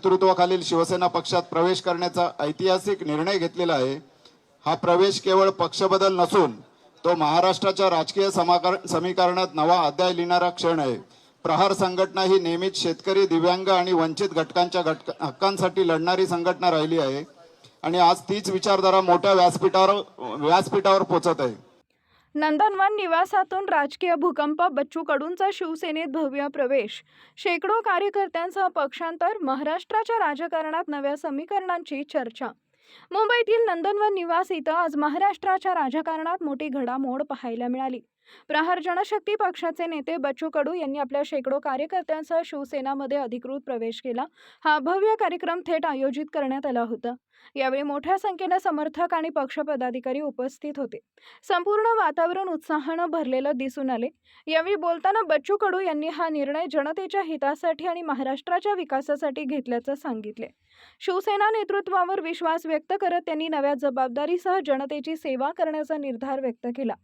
नेतृत्वाखालील शिवसेना पक्षात प्रवेश करण्याचा ऐतिहासिक निर्णय घेतलेला आहे। हा प्रवेश केवळ पक्षबदल नसून तो महाराष्ट्राच्या राजकीय समीकरणात नवा अध्याय लिहिणारा क्षण आहे। प्रहार संघटना ही नेहमीच शेतकरी, दिव्यांग आणि वंचित घटकांच्या हक्कांसाठी लढणारी संघटना राहिली आहे आणि आज तीच विचारधारा मोठ्या व्यासपीठावर पोहोचत आहे। नंदनवन निवासातून राजकीय भूकंप, बच्चू कडूंचा शिवसेनेत भव्य प्रवेश, शेकडो कार्यकर्त्यांसह पक्षांतर, महाराष्ट्राच्या राजकारणात नव्या समीकरणांची चर्चा। मुंबईतील नंदनवन निवास इथं आज महाराष्ट्राच्या राजकारणात मोठी घडामोड पाहायला मिळाली। प्रहार जनशक्ती पक्षाचे नेते बच्चू कडू यांनी आपल्या शेकडो कार्यकर्त्यांसह शिवसेनामध्ये अधिकृत प्रवेश केला। हा भव्य कार्यक्रम थेट आयोजित करण्यात आला होता। यावेळी मोठ्या संख्येने समर्थक आणि पक्ष पदाधिकारी उपस्थित होते। संपूर्ण वातावरण उत्साहानं भरलेलं दिसून आले। यावेळी बोलताना बच्चू कडू यांनी हा निर्णय जनतेच्या हितासाठी आणि महाराष्ट्राच्या विकासासाठी घेतल्याचं सांगितले। शिवसेना नेतृत्वावर विश्वास व्यक्त करत त्यांनी नव्या जबाबदारीसह जनतेची सेवा करण्याचा निर्धार व्यक्त केला।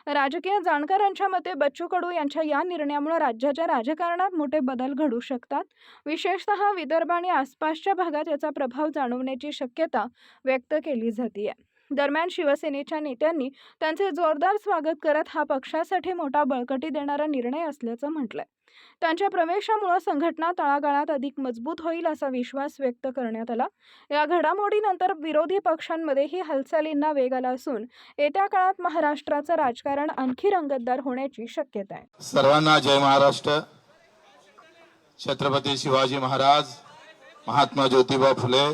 राजकीय जाणकारांच्या मते बच्चू कडू यांच्या या निर्णयामुळे राज्याच्या राजकारणात मोठे बदल घडू शकतात। विशेषतः विदर्भ आणि आसपासच्या भागात याचा प्रभाव जाणवण्याची शक्यता व्यक्त केली जाते। दरम्यान शिवसेनेच्या नेत्यांनी त्यांचे जोरदार स्वागत करत हा पक्षासाठी मोठा बळकटी देणारा निर्णय असल्याचं म्हटलंय। त्यांच्या प्रवेशामुळे संघटना तळागाळात अधिक मजबूत होईल असा विश्वास व्यक्त करण्यात आला। या घडामोडीनंतर विरोधी पक्षांमध्येही हालचालींना वेग आला असून येत्या काळात महाराष्ट्राचं राजकारण आणखी रंगतदार होण्याची शक्यता आहे। सर्वांना जय महाराष्ट्र। छत्रपती शिवाजी महाराज, महात्मा ज्योतिबा फुले,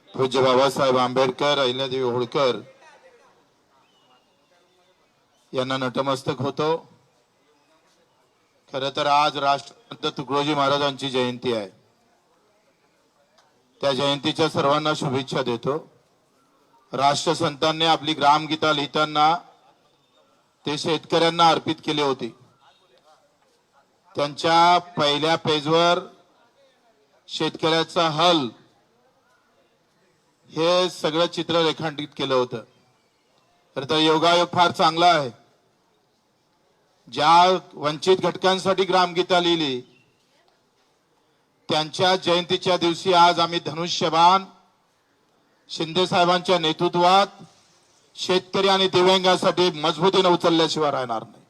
पूज्य बाबासाहेब आंबेडकर, अहिल्यादेवी होळकर यांना नतमस्तक होतो। खरं तर आज राष्ट्रसंत तुकडोजी महाराजांची जयंती आहे। त्या जयंतीच्या सर्वांना शुभेच्छा देतो। राष्ट्रसंतांनी आपली ग्रामगीता लिहिताना ते शेतकऱ्यांना अर्पित केली होती। त्यांच्या पहिल्या पेजवर शेतकऱ्याचा हल हे सगळं चित्र रेखांकित केलं होतं। खरं तर योगायोग फार चांगला आहे। ज्या वंचित घटकांसाठी ग्रामगीता लिहिली त्यांच्या जयंतीच्या दिवशी आज आम्ही धनुष्यबाण शिंदे साहेबांच्या नेतृत्वात शेतकरी आणि दिव्यांगांसाठी मजबूतीने उचलल्याशिवाय राहणार नाही।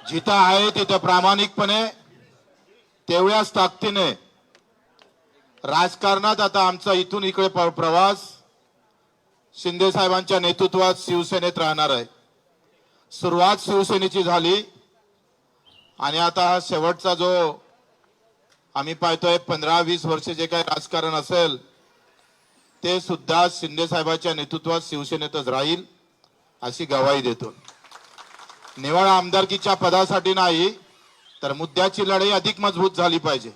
जिथं आहे तिथं प्रामाणिकपणे तेवढ्याच ताकदीने राजकारणात आता आमचा इथून इकडे प्रवास शिंदे साहेबांच्या नेतृत्वात शिवसेनेत राहणार आहे। सुरुवात शिवसेनेची झाली आणि आता हा शेवटचा जो आम्ही पाहतोय 15-20 वर्ष जे काही राजकारण असेल ते सुद्धा शिंदे साहेबांच्या नेतृत्वात शिवसेनेतच राहील अशी ग्वाही देतो। निवड आमदारकीच्या पदासाठी नाही तर मुद्द्याची लढाई अधिक मजबूत झाली पाहिजे।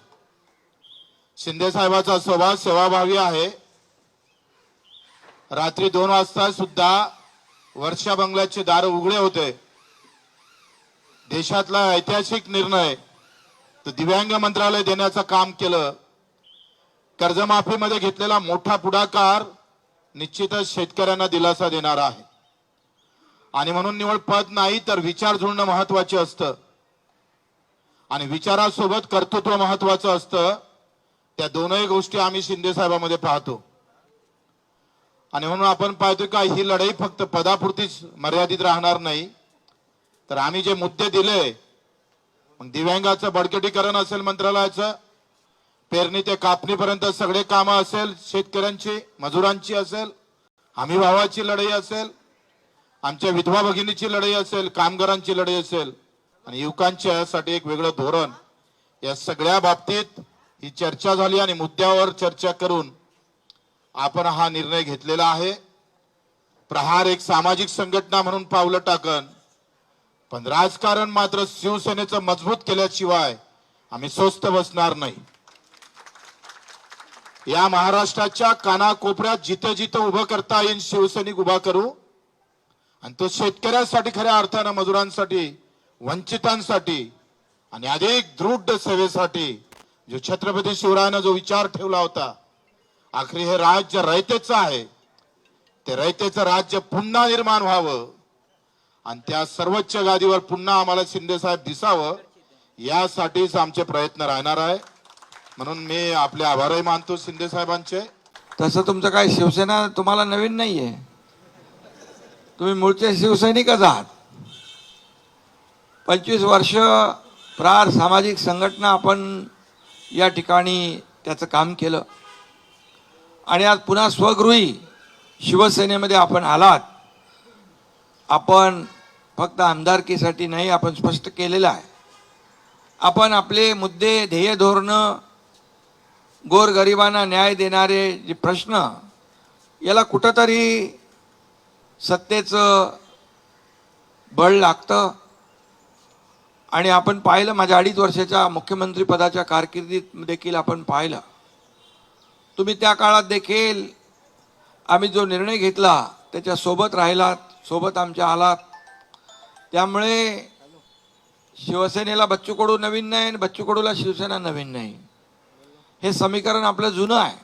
शिंदे साहेबांचा स्वभाव सेवाभावी आहे। रात्री 2 वाजता सुद्धा वर्षा बंगल्याचे दार उघडे होते। देशातला ऐतिहासिक निर्णय तो दिव्यांग मंत्रालय देण्याचं काम केलं। कर्जमाफीमध्ये घेतलेला मोठा पुढाकार निश्चितच शेतकऱ्यांना दिलासा देणारा आहे आणि म्हणून निवड पद नाही तर विचार जुळणं महत्त्वाचे असतं आणि विचारासोबत कर्तृत्व महत्त्वाचं असतं। त्या दोनही गोष्टी आम्ही शिंदे साहेबांमध्ये पाहतो आणि म्हणून आपण पाहतो का ही लढाई फक्त पदापुरतीच मर्यादित राहणार नाही तर आम्ही जे मुद्दे दिले मग दिव्यांगाचं बळकटीकरण असेल, मंत्रालयाचं पेरणी ते कापणीपर्यंत सगळे कामं असेल, शेतकऱ्यांची मजुरांची असेल, हमी भावाची लढाई असेल, आमच्या विधवा भगिनीची लढाई असेल, कामगारांची लढाई असेल आणि युवकांच्यासाठी एक वेगळं धोरण, या सगळ्या बाबतीत ही चर्चा झाली आणि मुद्द्यावर चर्चा करून आपण हा निर्णय घेतलेला आहे। प्रहार एक सामाजिक संघटना म्हणून पावलं टाकन पण राजकारण मात्र शिवसेनेचं मजबूत केल्याशिवाय आम्ही स्वस्थ बसणार नाही। या महाराष्ट्राच्या कानाकोपऱ्यात जिथे जिथे उभं करता येईल शिवसैनिक उभा करू आणि तो शेतकऱ्यांसाठी, खऱ्या अर्थानं मजुरांसाठी, वंचितांसाठी आणि अधिक दृढ सेवेसाठी जो छत्रपती शिवरायाने जो विचार ठेवला होता, आखरी हे राज्य रयतेचं आहे, ते रयतेचं राज्य पुन्हा निर्माण व्हावं आणि त्या सर्वोच्च गादीवर पुन्हा आम्हाला शिंदे साहेब दिसावं यासाठीच आमचे प्रयत्न राहणार आहे. म्हणून मी आपले आभारही मानतो शिंदे साहेबांचे. तसं तुमचं काय शिवसेना तुम्हाला नवीन नाहीये, तुम्ही मूळचे शिवसैनिकच आहात. 25 वर्ष प्रार सामाजिक संघटना आपण या ठिकाणी त्याचं काम केलं आणि आज पुन्हा स्वगृही शिवसेनेमध्ये आपण आलात. आपण फक्त आमदारकीसाठी नाही, आपण स्पष्ट केलेलं आहे. आपण आपले मुद्दे, ध्येय, धोरणं, गोरगरिबांना न्याय देणारे जे प्रश्न, याला कुठंतरी सत्तेचं बळ लागतं. आणि आपण पाहिलं, माझ्या 2.5 वर्षाच्या मुख्यमंत्री पदाच्या कारकिर्दीत देखील आपण पाहिलं. तुम्ही त्या काळात देखील आम्ही जो निर्णय घेतला त्याच्या सोबत राहिलात, सोबत आमच्या आलात. त्यामुळे शिवसेनेला बच्चू कडू नवीन नाही आणि बच्चू कडूला शिवसेना नवीन नाही. हे समीकरण आपलं जुनं आहे.